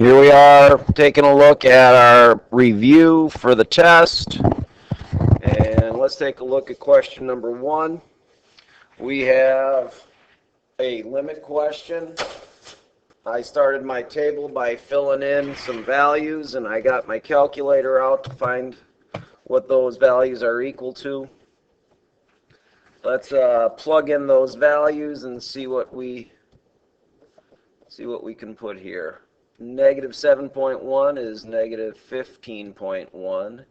Here we are taking a look at our review for the test. And let's take a look at question number 1. We have a limit question. I started my table by filling in some values, and I got my calculator out to find what those values are equal to. Let's plug in those values and see what we can put here. Negative 7.1 is negative 15.1,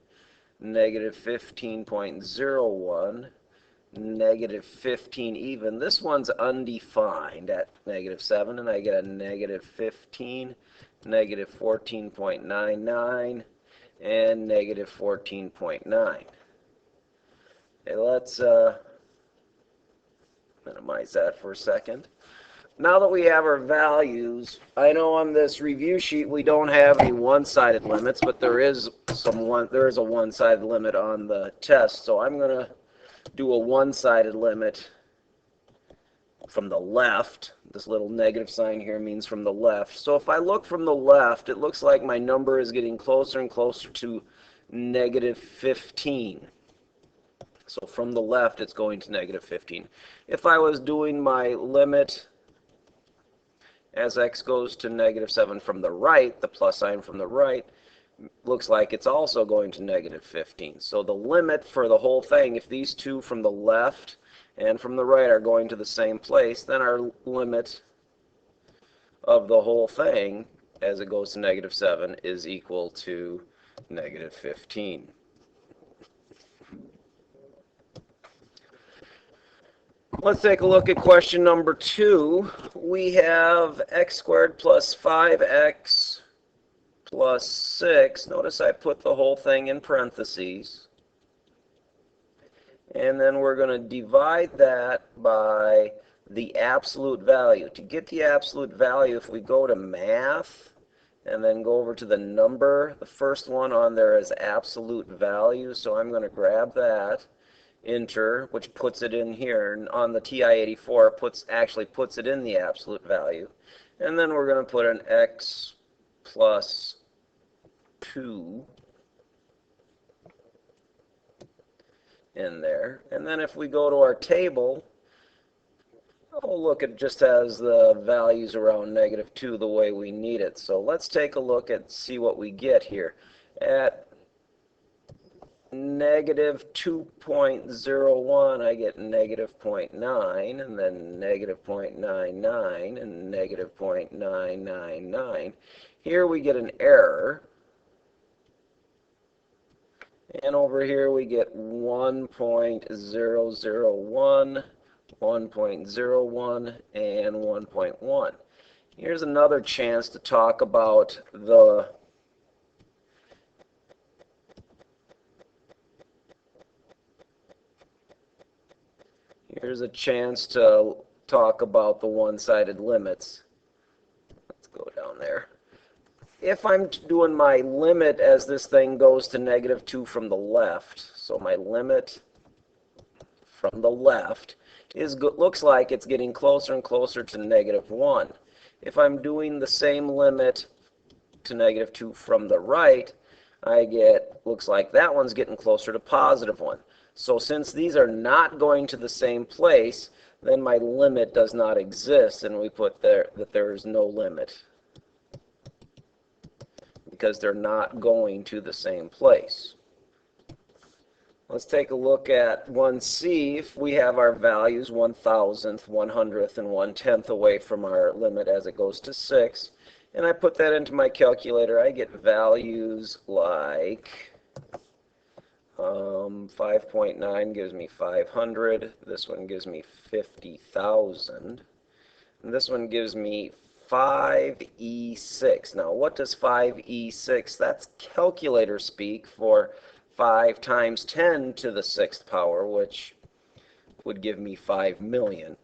negative 15.01, negative 15 even. This one's undefined at negative 7, and I get a negative 15, negative 14.99, and negative 14.9. Okay, let's minimize that for a second. Now that we have our values, I know on this review sheet we don't have any one-sided limits, but there is a one-sided limit on the test. So I'm going to do a one-sided limit from the left. This little negative sign here means from the left. So if I look from the left, it looks like my number is getting closer and closer to negative 15. So from the left, it's going to negative 15. If I was doing my limit as x goes to negative 7 from the right, the plus sign from the right, looks like it's also going to negative 15. So the limit for the whole thing, if these two from the left and from the right are going to the same place, then our limit of the whole thing as it goes to negative 7 is equal to negative 15. Let's take a look at question number 2. We have x squared plus 5x plus 6. Notice I put the whole thing in parentheses. And then we're going to divide that by the absolute value. To get the absolute value, if we go to math and then go over to the number, the first one on there is absolute value. So I'm going to grab that. Enter, which puts it in here, and on the TI-84 actually puts it in the absolute value. And then we're going to put an x plus 2 in there. And then if we go to our table, oh look, it just has the values around negative 2 the way we need it. So let's take a look and see what we get here. At negative 2.01, I get negative 0.9, and then negative 0.99, and negative 0.999. Here we get an error. And over here we get 1.001, 1.01, and 1.1. Here's another chance to talk about the Here's a chance to talk about the one-sided limits. Let's go down there. If I'm doing my limit as this thing goes to negative 2 from the left, so my limit from the left looks like it's getting closer and closer to negative 1. If I'm doing the same limit to negative 2 from the right, looks like that one's getting closer to positive 1. So since these are not going to the same place, then my limit does not exist, and we put there that there is no limit because they're not going to the same place. Let's take a look at 1C. If we have our values 1,000th, 100th, and 1/10 away from our limit as it goes to 6, and I put that into my calculator, I get values like 5.9 gives me 500. This one gives me 50,000. And this one gives me 5e6. Now, what does 5e6? That's calculator speak for 5 times 10 to the 6th power, which would give me 5 million.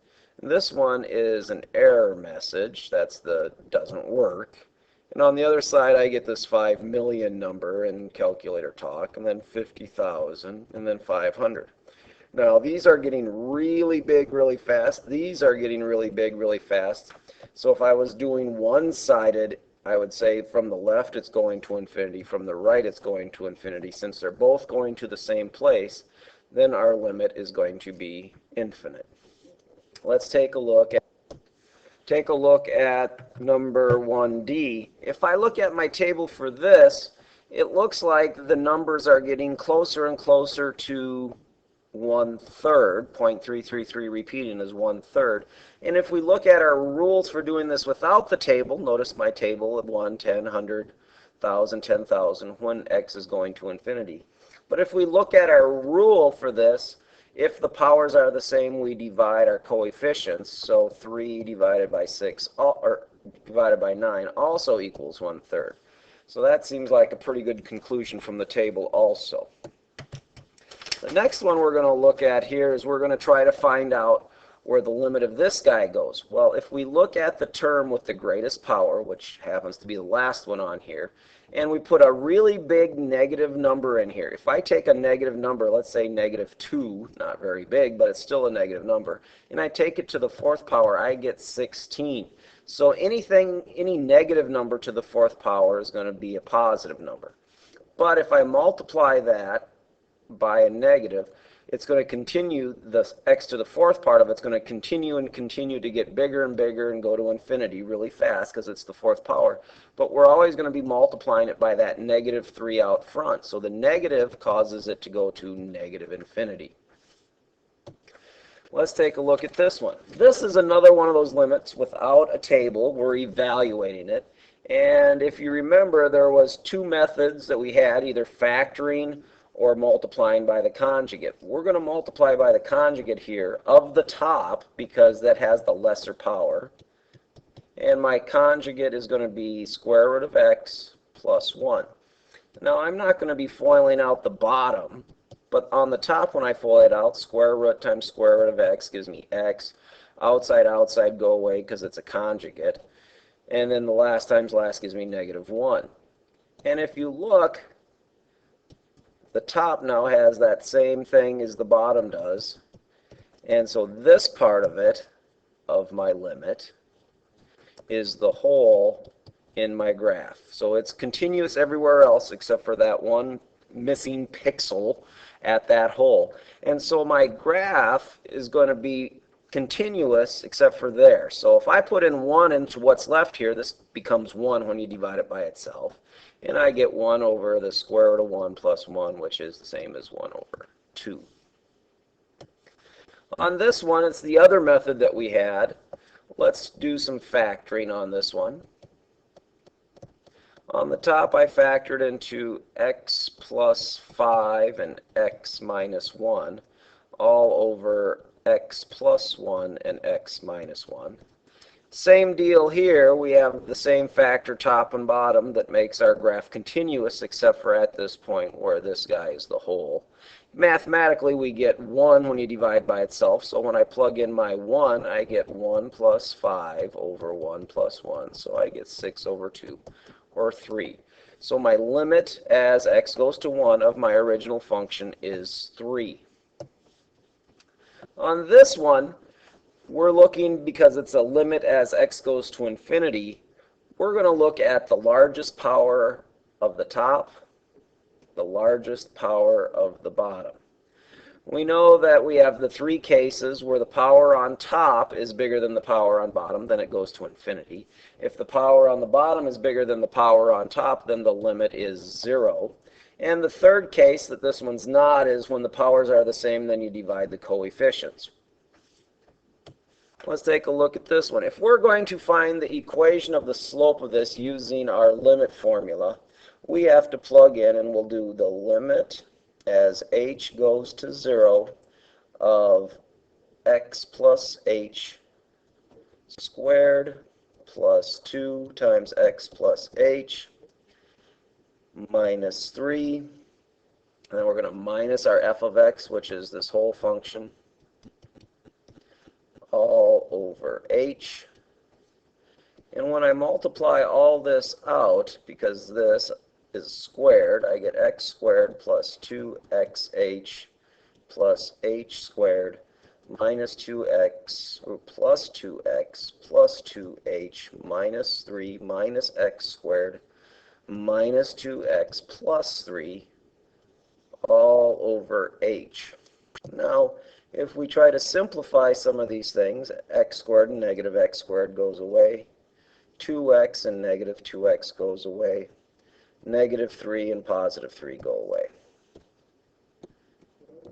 And this one is an error message. That's the doesn't work. And on the other side, I get this 5 million number in calculator talk, and then 50,000, and then 500. Now, these are getting really big really fast. These are getting really big really fast. So if I was doing one-sided I would say from the left it's going to infinity, from the right it's going to infinity. Since they're both going to the same place, then our limit is going to be infinite. Let's take a look at number 1D. If I look at my table for this, it looks like the numbers are getting closer and closer to 1/3. 0.333 repeating is 1/3. And if we look at our rules for doing this without the table, notice my table of 1, 10, 100, 1,000, 10,000, when x is going to infinity. But if we look at our rule for this, if the powers are the same, we divide our coefficients. So 3 divided by 6, or divided by 9, also equals 1/3. So that seems like a pretty good conclusion from the table also. The next one we're going to look at here is we're going to try to find out where the limit of this guy goes. Well, if we look at the term with the greatest power, which happens to be the last one on here, and we put a really big negative number in here. If I take a negative number, let's say -2, not very big, but it's still a negative number, and I take it to the fourth power, I get 16. So any negative number to the fourth power is going to be a positive number. But if I multiply that by a negative, it's going to continue, the x to the fourth part of it's going to continue and continue to get bigger and bigger and go to infinity really fast because it's the fourth power. But we're always going to be multiplying it by that -3 out front. So the negative causes it to go to negative infinity. Let's take a look at this one. This is another one of those limits without a table. We're evaluating it. And if you remember, there was two methods that we had, either factoring or multiplying by the conjugate. We're going to multiply by the conjugate here of the top because that has the lesser power. And my conjugate is going to be square root of x plus 1. Now I'm not going to be foiling out the bottom, but on the top when I FOIL it out, square root times square root of x gives me x. Outside go away because it's a conjugate. And then the last times last gives me -1. And if you look, the top now has that same thing as the bottom does. And so this part of it, of my limit, is the hole in my graph. So it's continuous everywhere else except for that one missing pixel at that hole. And so my graph is going to be continuous except for there. So if I put in 1 into what's left here, this becomes 1 when you divide it by itself. And I get 1 over the square root of 1 plus 1, which is the same as 1 over 2. On this one, it's the other method that we had. Let's do some factoring on this one. On the top, I factored into x plus 5 and x minus 1, all over x plus 1 and x minus 1. Same deal here. We have the same factor top and bottom that makes our graph continuous except for at this point where this guy is the whole. Mathematically, we get 1 when you divide by itself. So when I plug in my 1, I get 1 plus 5 over 1 plus 1. So I get 6 over 2, or 3. So my limit as x goes to 1 of my original function is 3. On this one, we're looking, because it's a limit as x goes to infinity, we're going to look at the largest power of the top, the largest power of the bottom. We know that we have the three cases where the power on top is bigger than the power on bottom, then it goes to infinity. If the power on the bottom is bigger than the power on top, then the limit is 0. And the third case that this one's not is when the powers are the same, then you divide the coefficients. Let's take a look at this one. If we're going to find the equation of the slope of this using our limit formula, we have to plug in, and we'll do the limit as h goes to 0 of x plus h squared plus 2 times x plus h minus 3. And then we're going to minus our f of x, which is this whole function, all over h. And when I multiply all this out, because this is squared, I get x squared plus 2xh plus h squared minus 2x, or plus 2x, plus 2h, minus 3, minus x squared, minus 2x, plus 3, all over h. Now, if we try to simplify some of these things, x squared and negative x squared goes away. 2x and negative 2x goes away. Negative 3 and positive 3 go away.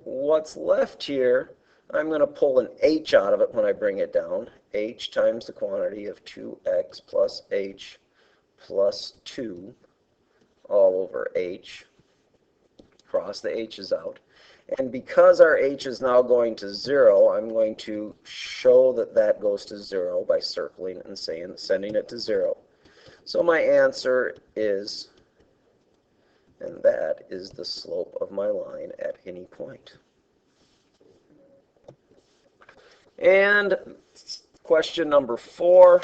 What's left here, I'm going to pull an h out of it when I bring it down. H times the quantity of 2x plus h plus 2 all over h. Cross the h's out. And because our h is now going to 0, I'm going to show that that goes to 0 by circling and sending it to 0. So my answer is, and that is the slope of my line at any point. And question number 4.